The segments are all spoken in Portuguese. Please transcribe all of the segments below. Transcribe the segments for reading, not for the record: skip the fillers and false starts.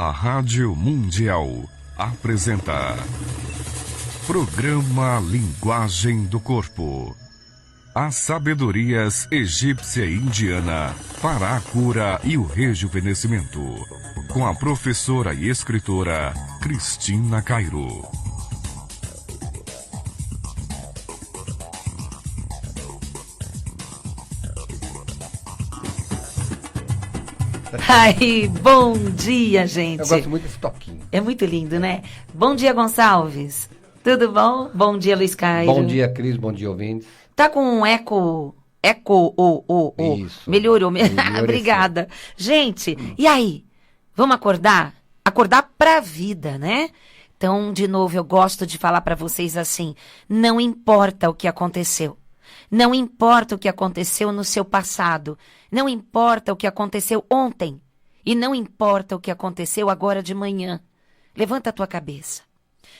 A Rádio Mundial apresenta Programa Linguagem do Corpo. As sabedorias egípcia e indiana para a cura e o rejuvenescimento. Com a professora e escritora Cristina Cairo. Ai, bom dia, gente. Eu gosto muito desse toquinho. É muito lindo, né? Bom dia, Gonçalves. Tudo bom? Bom dia, Luiz Cairo. Bom dia, Cris. Bom dia, ouvintes. Tá com um eco. Isso. Melhorou. Obrigada. Gente, e aí? Vamos acordar? Acordar pra vida, né? Então, de novo, eu gosto de falar pra vocês assim: não importa o que aconteceu. Não importa o que aconteceu no seu passado. Não importa o que aconteceu ontem. E não importa o que aconteceu agora de manhã. Levanta a tua cabeça.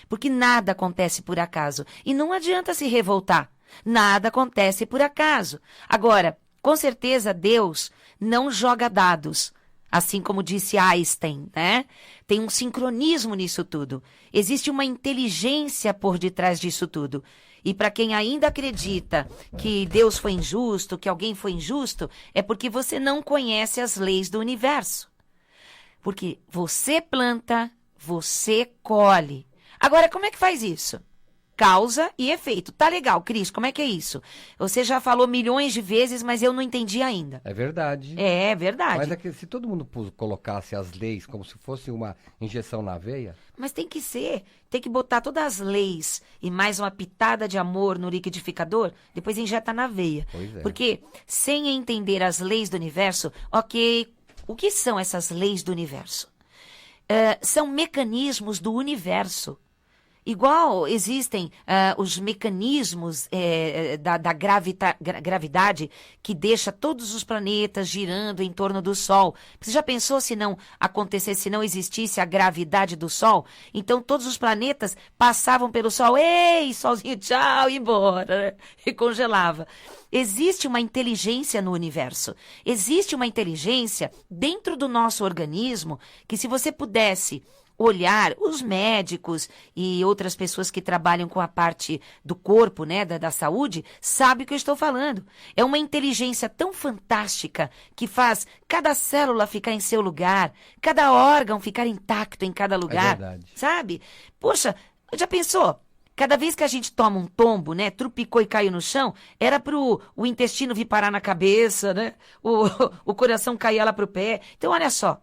Porque nada acontece por acaso. E não adianta se revoltar. Nada acontece por acaso. Agora, com certeza, Deus não joga dados. Assim como disse Einstein, né? Tem um sincronismo nisso tudo. Existe uma inteligência por detrás disso tudo. E para quem ainda acredita que Deus foi injusto, que alguém foi injusto, é porque você não conhece as leis do universo. Porque você planta, você colhe. Agora, como é que faz isso? Causa e efeito. Tá legal, Cris, como é que é isso? Você já falou milhões de vezes, mas eu não entendi ainda. É verdade. É verdade. Mas é que se todo mundo colocasse as leis como se fosse uma injeção na veia... Mas tem que ser. Tem que botar todas as leis e mais uma pitada de amor no liquidificador, depois injeta na veia. Pois é. Porque sem entender as leis do universo, ok, o que são essas leis do universo? São mecanismos do universo. Igual existem os mecanismos da gravidade que deixa todos os planetas girando em torno do Sol. Você já pensou se não acontecesse, se não existisse a gravidade do Sol? Então todos os planetas passavam pelo Sol. Ei, Solzinho, tchau, e embora. E congelava. Existe uma inteligência no universo. Existe uma inteligência dentro do nosso organismo que, se você pudesse olhar, os médicos e outras pessoas que trabalham com a parte do corpo, né, da saúde, sabem o que eu estou falando. É uma inteligência tão fantástica que faz cada célula ficar em seu lugar, cada órgão ficar intacto em cada lugar. É verdade. Sabe? Poxa, já pensou? Cada vez que a gente toma um tombo, né, trupicou e caiu no chão, era pro o intestino vir parar na cabeça, né, o coração cair lá pro pé. Então, olha só.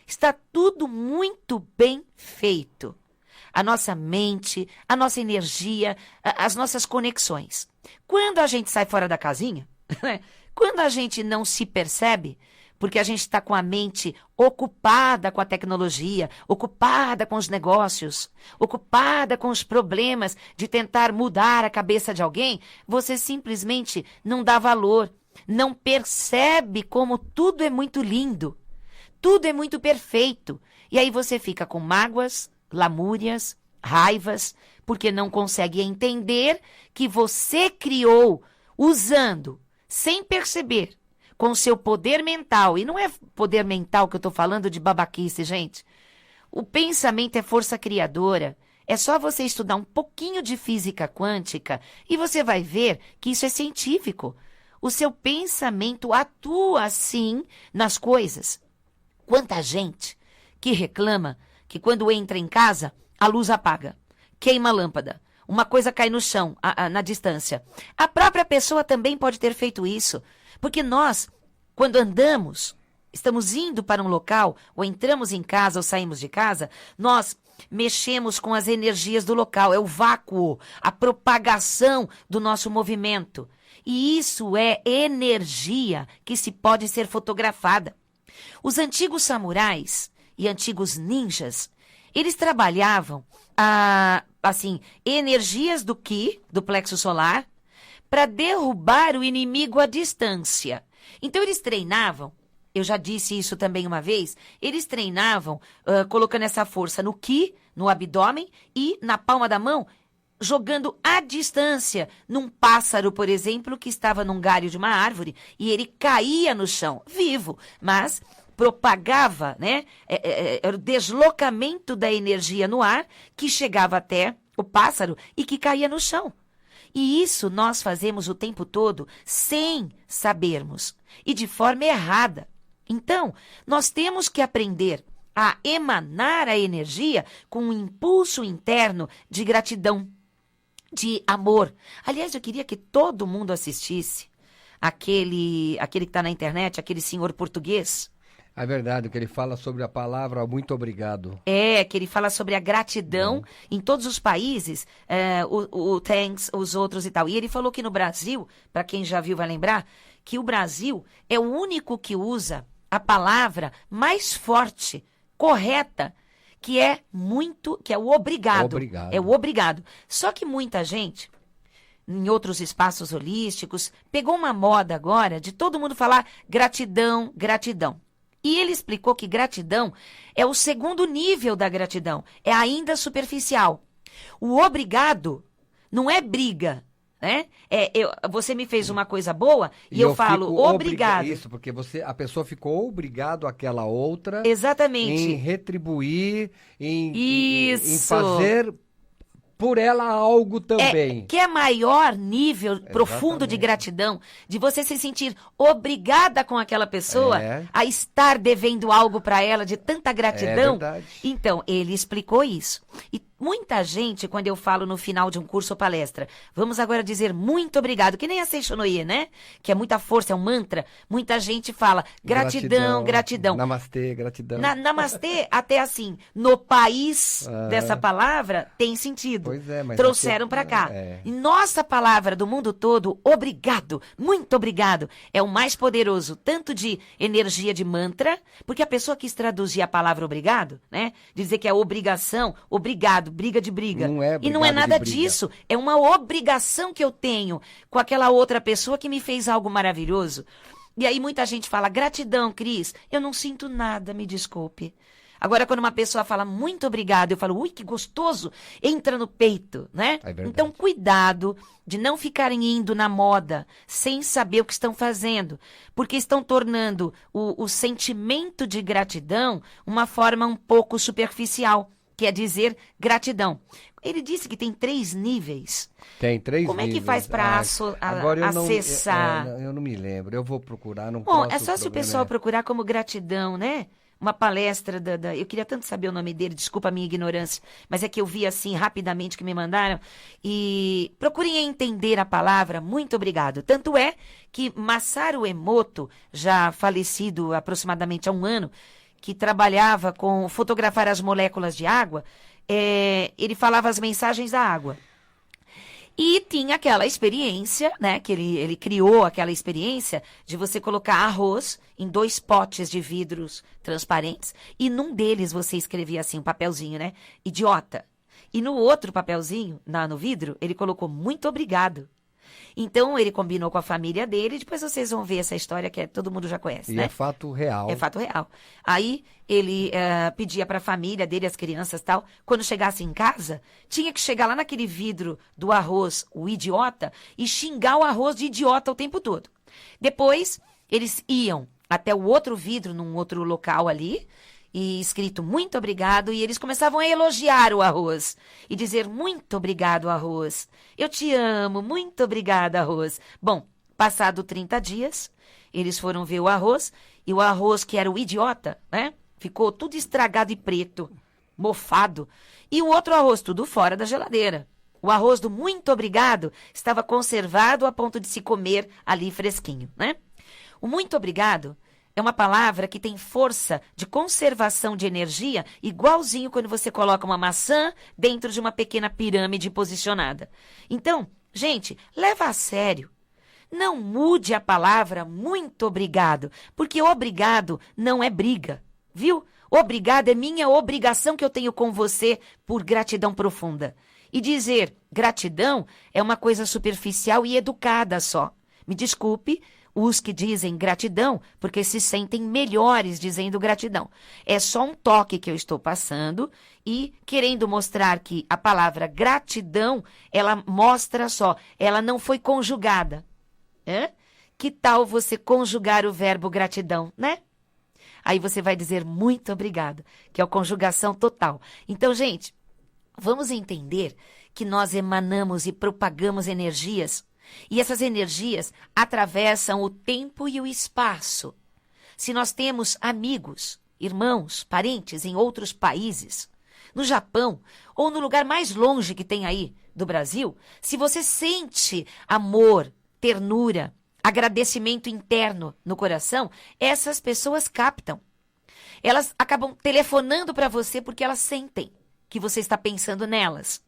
Está tudo muito bem feito. A nossa mente, a nossa energia, as nossas conexões. Quando a gente sai fora da casinha, quando a gente não se percebe, porque a gente está com a mente ocupada com a tecnologia, ocupada com os negócios, ocupada com os problemas de tentar mudar a cabeça de alguém, você simplesmente não dá valor, não percebe como tudo é muito lindo. Tudo é muito perfeito. E aí você fica com mágoas, lamúrias, raivas, porque não consegue entender que você criou usando, sem perceber, com o seu poder mental. E não é poder mental que eu estou falando de babaquice, gente. O pensamento é força criadora. É só você estudar um pouquinho de física quântica e você vai ver que isso é científico. O seu pensamento atua, assim, nas coisas. Quanta gente que reclama que quando entra em casa, a luz apaga, queima a lâmpada, uma coisa cai no chão, na distância. A própria pessoa também pode ter feito isso, porque nós, quando andamos, estamos indo para um local, ou entramos em casa ou saímos de casa, nós mexemos com as energias do local, é o vácuo, a propagação do nosso movimento. E isso é energia que se pode ser fotografada. Os antigos samurais e antigos ninjas, eles trabalhavam, energias do Ki, do plexo solar, para derrubar o inimigo à distância. Então, eles treinavam, eu já disse isso também uma vez, eles treinavam colocando essa força no Ki, no abdômen e na palma da mão, jogando à distância num pássaro, por exemplo, que estava num galho de uma árvore e ele caía no chão, vivo, mas propagava, né? Era o deslocamento da energia no ar que chegava até o pássaro e que caía no chão. E isso nós fazemos o tempo todo sem sabermos e de forma errada. Então, nós temos que aprender a emanar a energia com um impulso interno de gratidão, de amor. Aliás, eu queria que todo mundo assistisse aquele que está na internet, aquele senhor português. É verdade, o que ele fala sobre a palavra muito obrigado. Que ele fala sobre a gratidão em todos os países, o thanks, os outros e tal. E ele falou que no Brasil, para quem já viu vai lembrar, que o Brasil é o único que usa a palavra mais forte, correta, que é o obrigado. Obrigado. É o obrigado. Só que muita gente, em outros espaços holísticos, pegou uma moda agora de todo mundo falar gratidão, gratidão. E ele explicou que gratidão é o segundo nível da gratidão, é ainda superficial. O obrigado não é briga, né? Você me fez uma coisa boa e eu falo obrigado. Isso, porque a pessoa ficou obrigado àquela outra. Exatamente. Em retribuir, em Isso. fazer por ela algo também. Que é maior nível profundo de gratidão, de você se sentir obrigada com aquela pessoa a estar devendo algo para ela de tanta gratidão. É verdade. Então, ele explicou isso. E muita gente, quando eu falo no final de um curso ou palestra, vamos agora dizer muito obrigado, que nem a Seishonoye, né? Que é muita força, é um mantra. Muita gente fala gratidão, gratidão. Namastê, gratidão. Namastê, até assim, no país dessa palavra, tem sentido. Pois é, mas trouxeram para cá. E nossa palavra do mundo todo, obrigado, muito obrigado, é o mais poderoso, tanto de energia de mantra, porque a pessoa quis traduzir a palavra obrigado, né? Dizer que é obrigação, obrigado, briga de briga. Não é e não é nada disso, é uma obrigação que eu tenho com aquela outra pessoa que me fez algo maravilhoso. E aí muita gente fala, gratidão, Cris, eu não sinto nada, me desculpe. Agora, quando uma pessoa fala muito obrigado, eu falo, ui, que gostoso, entra no peito, né? É verdade. Então, cuidado de não ficarem indo na moda sem saber o que estão fazendo, porque estão tornando o sentimento de gratidão uma forma um pouco superficial, que é dizer gratidão. Ele disse que tem 3 níveis. Tem 3 níveis. Como é que faz para acessar? Eu não me lembro, eu vou procurar. Bom, é só se o pessoal procurar como gratidão, né? Uma palestra eu queria tanto saber o nome dele, desculpa a minha ignorância, mas é que eu vi assim rapidamente que me mandaram. E procurem entender a palavra, muito obrigado. Tanto é que Masaru Emoto, já falecido aproximadamente há 1 ano, que trabalhava com fotografar as moléculas de água, ele falava as mensagens da água. E tinha aquela experiência, né, que ele criou aquela experiência de você colocar arroz em 2 potes de vidros transparentes e num deles você escrevia assim, um papelzinho, né, idiota. E no outro papelzinho, no vidro, ele colocou muito obrigado. Então, ele combinou com a família dele, depois vocês vão ver essa história que todo mundo já conhece, né? E é fato real. É fato real. Aí, ele pedia para a família dele, as crianças e tal, quando chegasse em casa, tinha que chegar lá naquele vidro do arroz, o idiota, e xingar o arroz de idiota o tempo todo. Depois, eles iam até o outro vidro, num outro local ali, e escrito muito obrigado, e eles começavam a elogiar o arroz e dizer muito obrigado, arroz. Eu te amo, muito obrigada, arroz. Bom, passado 30 dias, eles foram ver o arroz, e o arroz que era o idiota, né? Ficou tudo estragado e preto, mofado. E o outro arroz tudo fora da geladeira. O arroz do muito obrigado estava conservado a ponto de se comer ali fresquinho, né? O muito obrigado é uma palavra que tem força de conservação de energia, igualzinho quando você coloca uma maçã dentro de uma pequena pirâmide posicionada. Então, gente, leva a sério. Não mude a palavra muito obrigado, porque obrigado não é briga, viu? Obrigado é minha obrigação que eu tenho com você por gratidão profunda. E dizer gratidão é uma coisa superficial e educada só. Me desculpe, os que dizem gratidão, porque se sentem melhores dizendo gratidão. É só um toque que eu estou passando e querendo mostrar que a palavra gratidão, ela mostra só, ela não foi conjugada. Que tal você conjugar o verbo gratidão, né? Aí você vai dizer muito obrigada, que é a conjugação total. Então, gente, vamos entender que nós emanamos e propagamos energias, e essas energias atravessam o tempo e o espaço. Se nós temos amigos, irmãos, parentes em outros países, no Japão ou no lugar mais longe que tem aí do Brasil, se você sente amor, ternura, agradecimento interno no coração, essas pessoas captam. Elas acabam telefonando para você porque elas sentem que você está pensando nelas.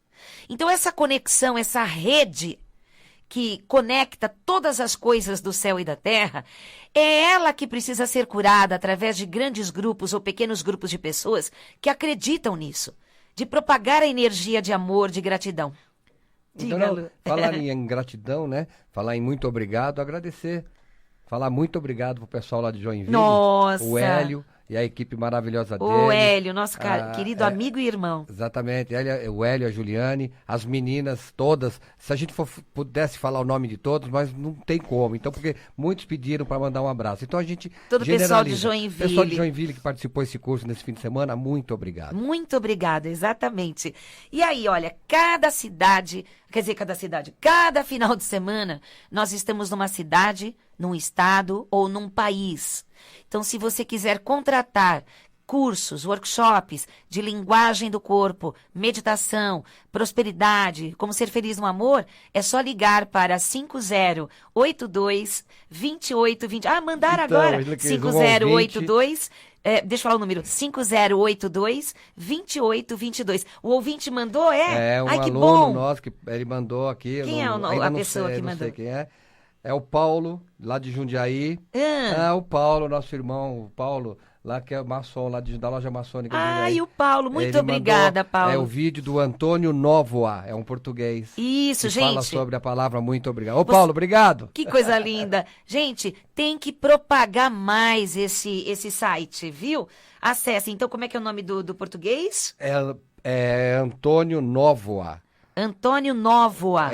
Então essa conexão, essa rede que conecta todas as coisas do céu e da terra, é ela que precisa ser curada através de grandes grupos ou pequenos grupos de pessoas que acreditam nisso, de propagar a energia de amor, de gratidão. Então, Diga, Lu. falar em gratidão, né? Falar em muito obrigado, agradecer. Falar muito obrigado pro pessoal lá de Joinville. Nossa! O Hélio e a equipe maravilhosa dele. O Hélio, nosso querido amigo e irmão. Exatamente, o Hélio, a Juliane, as meninas todas. Se a gente pudesse falar o nome de todos, mas não tem como. Então, porque muitos pediram para mandar um abraço. Então a gente Todo o pessoal de generaliza. Joinville. Pessoal de Joinville que participou desse curso nesse fim de semana, muito obrigado. Muito obrigada, exatamente. E aí, olha, cada final de semana, nós estamos numa cidade, num estado ou num país. Então, se você quiser contratar cursos, workshops de linguagem do corpo, meditação, prosperidade, como ser feliz no amor, é só ligar para 5082-2820. Ah, mandaram Então, agora. ele quis 5082... deixa eu falar o número, 5082-2822. O ouvinte mandou, É um Ai, que aluno bom. nosso que ele mandou aqui. Quem é ainda a não pessoa sei, que não mandou? sei quem é. É o Paulo, lá de Jundiaí. Ah. O Paulo, nosso irmão, o Paulo, lá que é maçom, da loja maçônica de Ah, Jundiaí. e o Paulo, muito Ele obrigada, mandou, Paulo. É o vídeo do Antônio Novoa, é um português. Isso, que gente. fala sobre a palavra muito obrigado. Ô, Paulo, obrigado. Que coisa linda. Gente, tem que propagar mais esse site, viu? Acesse. Então, como é que é o nome do português? É Antônio Novoa. Antônio Novoa.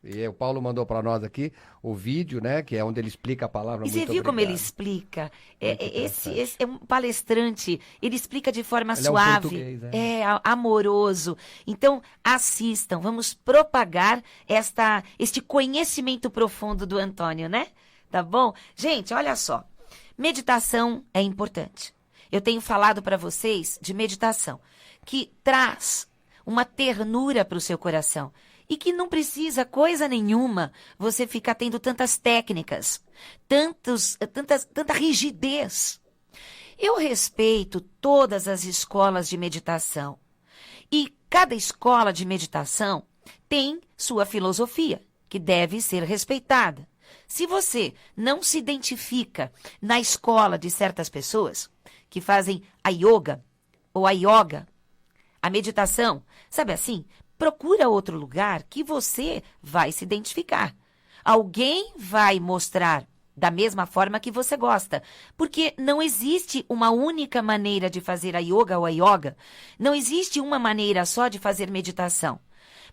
E o Paulo mandou para nós aqui o vídeo, né? Que é onde ele explica a palavra E muito você viu como ele obrigado. explica? Muito Esse é um palestrante, ele explica de forma Ele é um suave, português, amoroso. Então, assistam, vamos propagar este conhecimento profundo do Antônio, né? Tá bom? Gente, olha só, meditação é importante. Eu tenho falado para vocês de meditação, que traz uma ternura para o seu coração. E que não precisa coisa nenhuma você ficar tendo tantas técnicas, tanta rigidez. Eu respeito todas as escolas de meditação. E cada escola de meditação tem sua filosofia, que deve ser respeitada. Se você não se identifica na escola de certas pessoas que fazem a yoga ou a yoga, a meditação, sabe assim? Procura outro lugar que você vai se identificar. Alguém vai mostrar da mesma forma que você gosta. Porque não existe uma única maneira de fazer a yoga ou a yoga. Não existe uma maneira só de fazer meditação.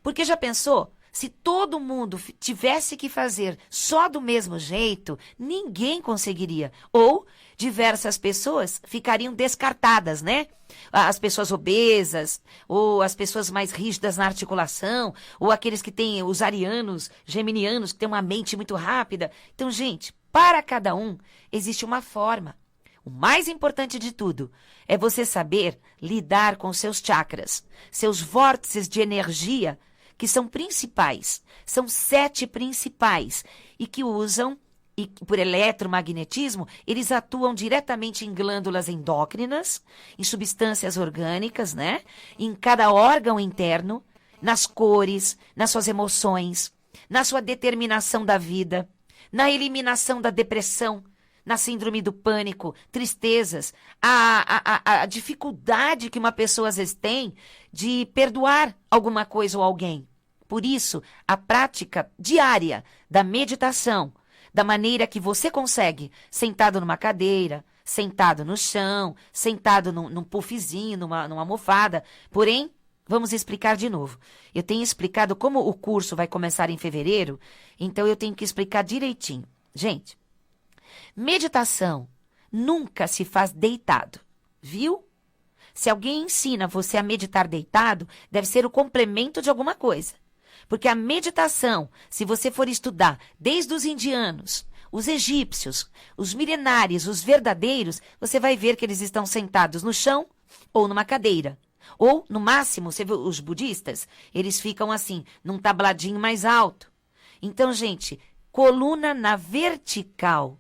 Porque já pensou? Se todo mundo tivesse que fazer só do mesmo jeito, ninguém conseguiria. Ou diversas pessoas ficariam descartadas, né? As pessoas obesas, ou as pessoas mais rígidas na articulação, ou aqueles que têm os arianos, geminianos, que têm uma mente muito rápida. Então, gente, para cada um existe uma forma. O mais importante de tudo é você saber lidar com seus chakras, seus vórtices de energia, que são principais, são 7 principais, e que usam, e por eletromagnetismo, eles atuam diretamente em glândulas endócrinas, em substâncias orgânicas, né? Em cada órgão interno, nas cores, nas suas emoções, na sua determinação da vida, na eliminação da depressão, na síndrome do pânico, tristezas, a dificuldade que uma pessoa às vezes tem de perdoar alguma coisa ou alguém. Por isso, a prática diária da meditação, da maneira que você consegue, sentado numa cadeira, sentado no chão, sentado num puffzinho, numa almofada. Porém, vamos explicar de novo. Eu tenho explicado como o curso vai começar em fevereiro, então eu tenho que explicar direitinho. Gente, meditação nunca se faz deitado, viu? Se alguém ensina você a meditar deitado, deve ser o complemento de alguma coisa. Porque a meditação, se você for estudar desde os indianos, os egípcios, os milenares, os verdadeiros, você vai ver que eles estão sentados no chão ou numa cadeira. Ou, no máximo, você vê os budistas, eles ficam assim, num tabladinho mais alto. Então, gente, coluna na vertical.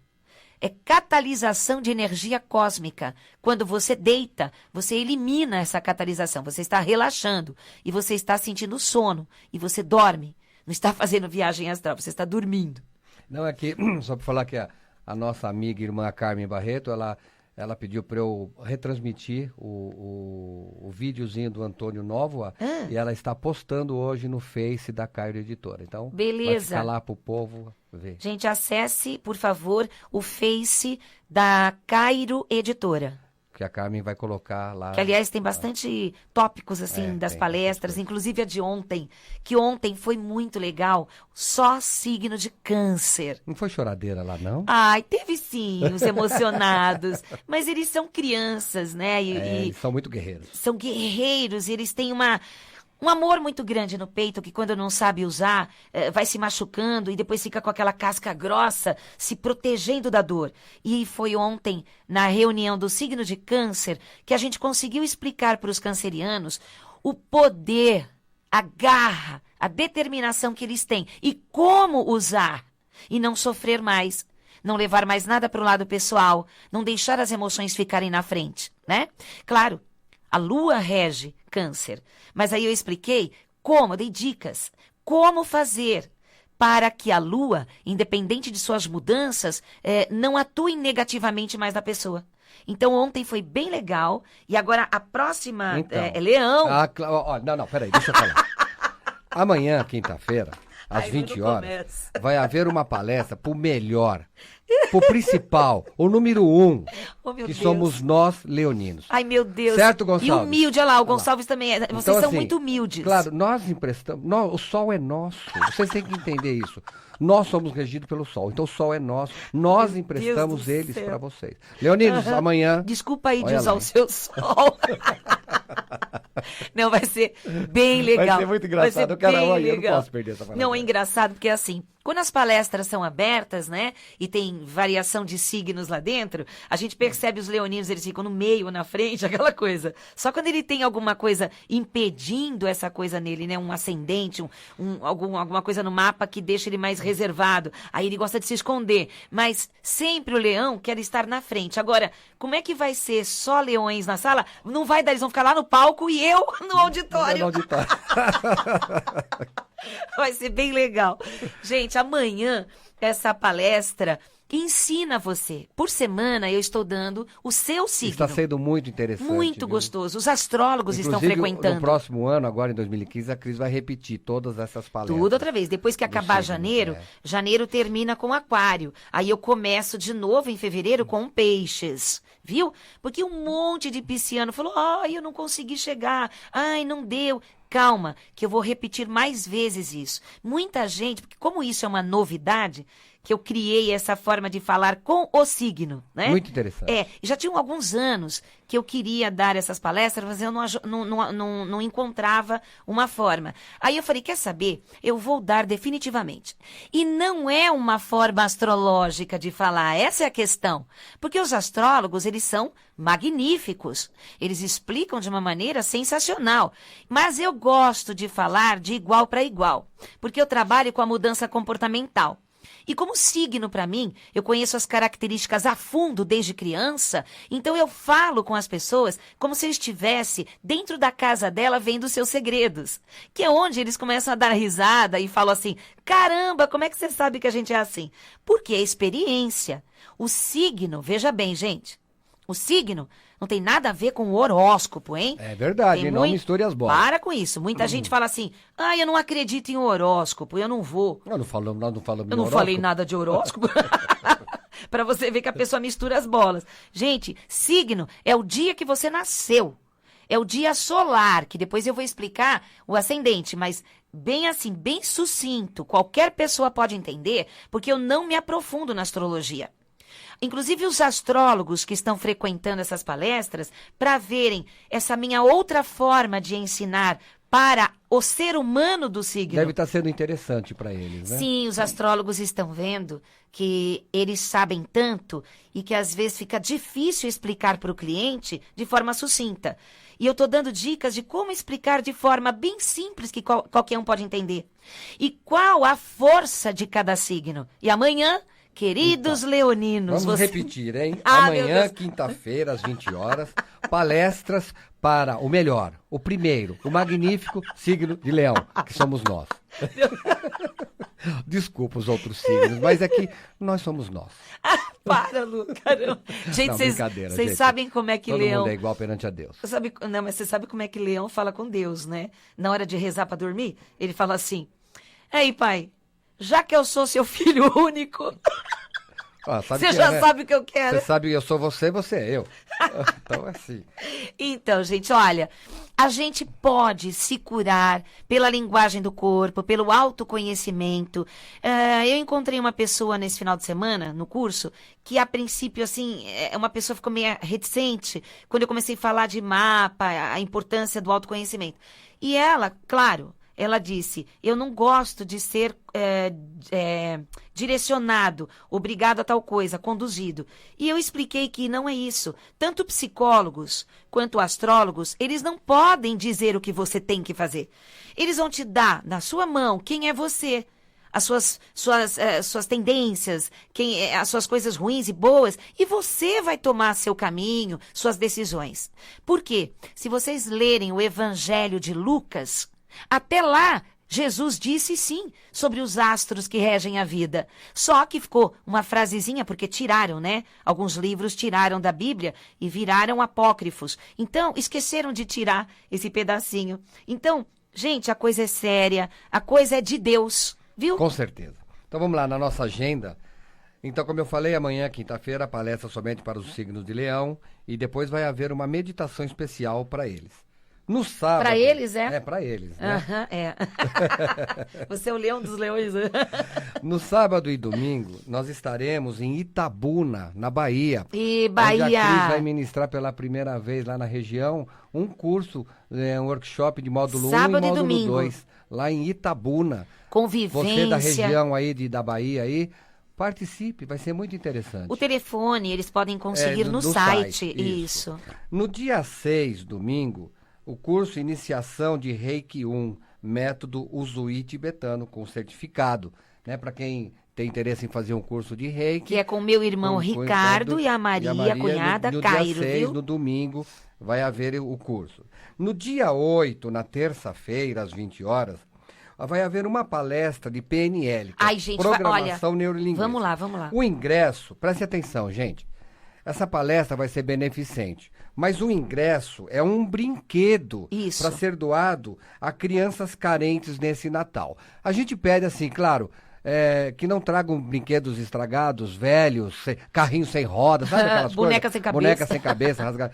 É catalisação de energia cósmica. Quando você deita, você elimina essa catalisação. Você está relaxando e você está sentindo sono. E você dorme. Não está fazendo viagem astral, você está dormindo. Não, é que, só para falar que a nossa amiga e irmã Carmen Barreto, ela pediu para eu retransmitir o videozinho do Antônio Nóvoa e ela está postando hoje no Face da Cairo Editora. Então, beleza. Vai ficar lá para o povo ver. Gente, acesse, por favor, o Face da Cairo Editora. Que a Carmen vai colocar lá. Que, aliás, tem bastante tópicos, assim, das palestras, inclusive a de ontem, que ontem foi muito legal, só signo de Câncer. Não foi choradeira lá, não? Ai, teve sim, os emocionados, mas eles são crianças, né? Eles são muito guerreiros. São guerreiros, e eles têm um amor muito grande no peito, que quando não sabe usar, vai se machucando e depois fica com aquela casca grossa, se protegendo da dor. E foi ontem, na reunião do signo de Câncer, que a gente conseguiu explicar para os cancerianos o poder, a garra, a determinação que eles têm e como usar e não sofrer mais. Não levar mais nada para o lado pessoal, não deixar as emoções ficarem na frente, né? Claro, a lua rege Câncer, mas aí eu expliquei como, eu dei dicas, como fazer para que a lua, independente de suas mudanças, não atue negativamente mais na pessoa. Então ontem foi bem legal e agora a próxima Então, é Leão. Não, peraí, deixa eu falar. Amanhã, quinta-feira, às 20 horas, vai haver uma palestra pro melhor, pro principal, o número 1, Oh, meu que Deus. somos nós leoninos. Ai, meu Deus. Certo, Gonçalves? E humilde, olha lá, o Gonçalves também é. Vocês Então, são assim, muito humildes. Claro, nós emprestamos. O sol é nosso. Vocês têm que entender isso. Nós somos regidos pelo sol. Então o sol é nosso. Nós Meu emprestamos Deus do eles céu. para vocês. Leoninos, amanhã. Desculpa aí de Olha usar lá. o seu sol. Não, vai ser bem legal. Vai ser muito engraçado. Vai ser Eu quero bem amanhã, eu não legal. posso perder essa palestra. Não, é engraçado porque assim, quando as palestras são abertas, né, e tem variação de signos lá dentro, a gente percebe os leoninos, eles ficam no meio, na frente, aquela coisa. Só quando ele tem alguma coisa impedindo essa coisa nele, né, um ascendente, alguma coisa no mapa que deixa ele mais reservado, aí ele gosta de se esconder. Mas sempre o leão quer estar na frente. Agora, como é que vai ser só leões na sala? Não vai dar, eles vão ficar lá no palco e eu no auditório. No auditório. Vai ser bem legal. Gente, amanhã essa palestra ensina você. Por semana eu estou dando o seu signo. Está sendo muito interessante. Muito viu? gostoso. Os astrólogos estão Inclusive, frequentando. No próximo ano, agora em 2015, a Cris vai repetir todas essas palestras. Tudo outra vez. Depois que acabar signo, janeiro, janeiro termina com Aquário. Aí eu começo de novo em fevereiro com Peixes. Viu? Porque um monte de pisciano falou: ai, eu não consegui chegar. Ai, não deu. Calma, que eu vou repetir mais vezes isso. Muita gente, porque como isso é uma novidade, que eu criei essa forma de falar com o signo, né? Muito interessante. Já tinham alguns anos que eu queria dar essas palestras, mas eu não encontrava uma forma. Aí eu falei, quer saber? Eu vou dar definitivamente. E não é uma forma astrológica de falar, essa é a questão. Porque os astrólogos, eles são magníficos. Eles explicam de uma maneira sensacional. Mas eu gosto de falar de igual para igual, porque eu trabalho com a mudança comportamental. E como signo para mim, eu conheço as características a fundo desde criança, então eu falo com as pessoas como se eu estivesse dentro da casa dela vendo seus segredos. Que é onde eles começam a dar risada e falam assim, caramba, como é que você sabe que a gente é assim? Porque é experiência. O signo, veja bem, gente, o signo não tem nada a ver com o horóscopo, hein? É verdade, não misture as bolas. Para com isso. Muita gente fala assim, eu não acredito em horóscopo, eu não vou. Nós não falamos Eu não horóscopo. falei nada de horóscopo. Para você ver que a pessoa mistura as bolas. Gente, signo é o dia que você nasceu. É o dia solar, que depois eu vou explicar o ascendente, mas bem assim, bem sucinto. Qualquer pessoa pode entender, porque eu não me aprofundo na astrologia. inclusive os astrólogos que estão frequentando essas palestras, para verem essa minha outra forma de ensinar para o ser humano do signo. Deve estar sendo interessante para eles, né? Sim, os astrólogos estão vendo que eles sabem tanto e que às vezes fica difícil explicar para o cliente de forma sucinta. E eu estou dando dicas de como explicar de forma bem simples que qualquer um pode entender. E qual a força de cada signo. E amanhã, queridos Então, leoninos... vamos repetir, hein? Ah, meu Amanhã, Deus. quinta-feira, às 20 horas, palestras para o melhor, o primeiro, o magnífico signo de Leão, que somos nós. Desculpa os outros signos, mas é que nós somos nós. Para, Lu, caramba. Gente, Não, brincadeira, vocês gente. sabem como é que Todo Leão... mundo é igual perante a Deus. Não, mas você sabe como é que Leão fala com Deus, né? Na hora de rezar para dormir, ele fala assim: "Ei, pai, já que eu sou seu filho único, você já sabe o que eu quero." Você sabe que eu sou você é eu. Então é assim. Então, gente, olha, a gente pode se curar pela linguagem do corpo, pelo autoconhecimento. Eu encontrei uma pessoa nesse final de semana, no curso, que a princípio, assim, uma pessoa ficou meio reticente quando eu comecei a falar de mapa, a importância do autoconhecimento. E ela, claro, ela disse: "Eu não gosto de ser direcionado, obrigado a tal coisa, conduzido." E eu expliquei que não é isso. Tanto psicólogos quanto astrólogos, eles não podem dizer o que você tem que fazer. Eles vão te dar na sua mão quem é você, as suas tendências, as suas coisas ruins e boas, e você vai tomar seu caminho, suas decisões. Por quê? Se vocês lerem o Evangelho de Lucas, até lá, Jesus disse sim sobre os astros que regem a vida. Só que ficou uma frasezinha, porque tiraram, né? Alguns livros tiraram da Bíblia e viraram apócrifos. Então, esqueceram de tirar esse pedacinho. Então, gente, a coisa é séria, a coisa é de Deus, viu? Com certeza. Então vamos lá, na nossa agenda. Então, como eu falei, amanhã, quinta-feira, palestra somente para os signos de Leão e depois vai haver uma meditação especial para eles. No sábado... Para eles, é? É, para eles, né? Aham, é. Você é o leão dos leões. No sábado e domingo, nós estaremos em Itabuna, na Bahia. E Onde a Cris Bahia... vai ministrar pela primeira vez lá na região um curso, um workshop de módulo 1 Sábado e e módulo domingo. 2, lá em Itabuna. Convivência. Você da região aí da Bahia aí, participe, vai ser muito interessante. O telefone, eles podem conseguir no site. Isso. No dia 6, domingo, o curso Iniciação de Reiki 1, método Usui tibetano, com certificado, né? Para quem tem interesse em fazer um curso de Reiki. Que é com meu irmão Ricardo e a Maria, a cunhada no Cairo, dia 6, viu? no domingo, vai haver o curso. No dia 8, na terça-feira, às 20 horas, vai haver uma palestra de PNL, que Ai, é gente, Programação olha, Neurolinguística. vamos lá. O ingresso, preste atenção, gente. Essa palestra vai ser beneficente, mas o ingresso é um brinquedo para ser doado a crianças carentes nesse Natal. A gente pede assim, claro, que não tragam brinquedos estragados, velhos, carrinhos sem rodas, sabe aquelas Boneca coisas? sem cabeça. Boneca sem cabeça, rasgada.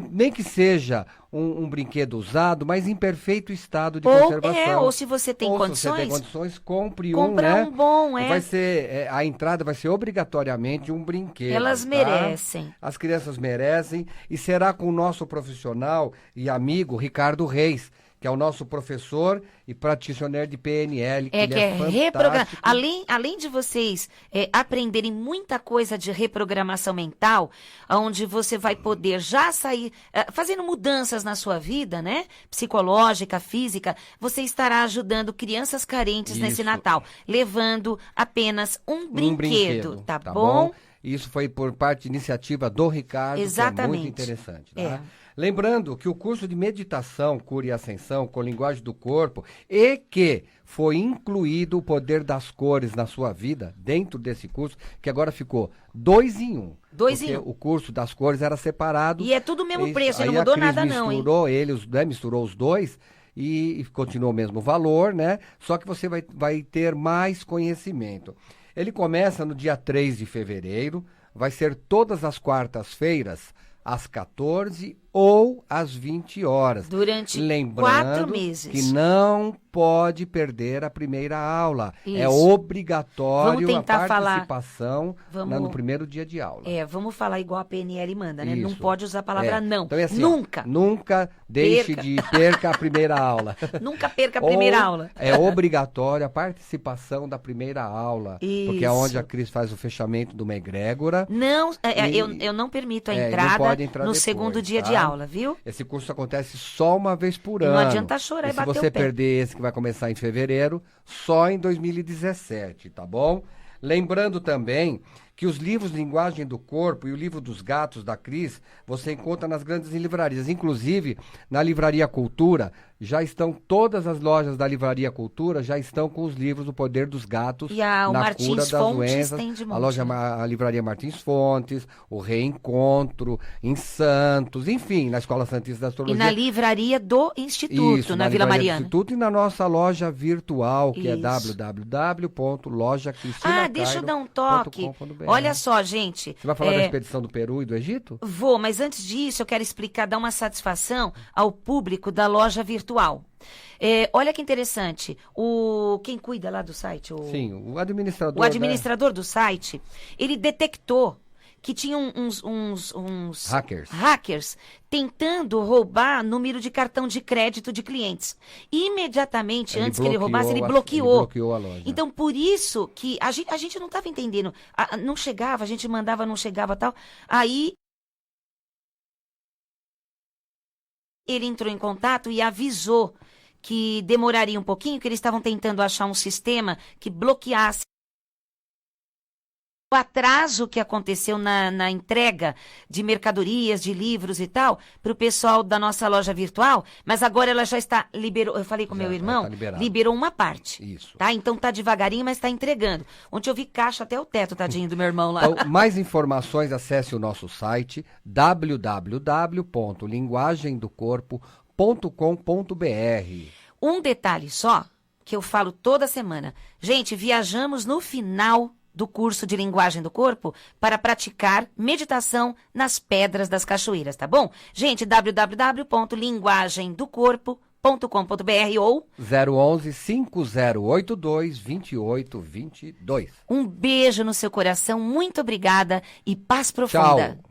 Nem que seja um brinquedo usado, mas em perfeito estado de conservação. Ou se você tem condições... Se você tem condições, compre compra né? um bom, Vai ser, a entrada vai ser obrigatoriamente um brinquedo. Elas merecem. As crianças merecem e será com o nosso profissional e amigo Ricardo Reis, que é o nosso professor e praticionário de PNL. Que é reprogramar. Além de vocês aprenderem muita coisa de reprogramação mental, onde você vai poder já sair fazendo mudanças na sua vida, né? Psicológica, física, você estará ajudando crianças carentes nesse Natal, levando apenas um brinquedo, tá bom? Isso foi por parte de iniciativa do Ricardo, exatamente. Que é muito interessante. Tá? Lembrando que o curso de meditação, cura e ascensão com linguagem do corpo e que foi incluído o poder das cores na sua vida, dentro desse curso, que agora ficou 2 em 1. Porque o curso das cores era separado. E é tudo o mesmo preço, não mudou nada não, hein? Misturou os dois e continuou o mesmo valor, né? Só que você vai ter mais conhecimento. Ele começa no dia 3 de fevereiro, vai ser todas as quartas-feiras, às 14 ou às 20 horas. Durante Lembrando 4 meses. que não pode perder a primeira aula. Isso. É obrigatório Vamos tentar a participação falar... no primeiro dia de aula. Vamos falar igual a PNL manda, né? Não Isso. pode usar a palavra não. Então é assim, nunca. Nunca deixe de perca a primeira aula. Nunca perca a primeira aula. É obrigatória a participação da primeira aula. Isso. Porque é onde a Cris faz o fechamento de uma egrégora. Não, eu não permito a entrada não pode entrar no depois, segundo dia tá? de aula, viu? Esse curso acontece só uma vez por E ano. não adianta chorar e se bater você o pé. perder esse que vai começar em fevereiro, só em 2017, tá bom? Lembrando também que os livros Linguagem do Corpo e o livro dos Gatos da Cris, você encontra nas grandes livrarias. Inclusive, na Livraria Cultura, já estão todas as lojas da Livraria Cultura, já estão com os livros O Poder dos Gatos E o na Martins cura das Fontes doenças. tem de monte, A loja, né? a Livraria Martins Fontes, o Reencontro, em Santos, enfim, na Escola Santista da E Astrologia. na livraria do Instituto, Isso, na Vila Livraria do Mariana. Instituto e na nossa loja virtual, que é Isso. www.lojacristina.com.br. Deixa eu dar um toque. Olha só, gente. Você vai falar da expedição do Peru e do Egito? Vou, mas antes disso eu quero explicar, dar uma satisfação ao público da loja virtual. Olha que interessante, quem cuida lá do site? Sim, o administrador. O administrador do site, ele detectou que tinha uns hackers tentando roubar número de cartão de crédito de clientes. Imediatamente, antes que ele roubasse, ele bloqueou. A loja. Então, por isso que a gente não estava entendendo. Não chegava, a gente mandava, não chegava tal. Aí, ele entrou em contato e avisou que demoraria um pouquinho, que eles estavam tentando achar um sistema que bloqueasse o atraso que aconteceu na entrega de mercadorias, de livros e tal, para o pessoal da nossa loja virtual, mas agora ela já está, eu falei com meu irmão, liberou uma parte. Isso. Tá? Então tá devagarinho, mas está entregando. Ontem eu vi caixa até o teto, tadinho do meu irmão lá. Então, mais informações, acesse o nosso site www.linguagemdocorpo.com.br. Um detalhe só, que eu falo toda semana. Gente, viajamos no final do curso de Linguagem do Corpo para praticar meditação nas Pedras das Cachoeiras, tá bom? Gente, www.linguagemdocorpo.com.br ou 011 5082 2822. Um beijo no seu coração, muito obrigada e paz profunda. Tchau.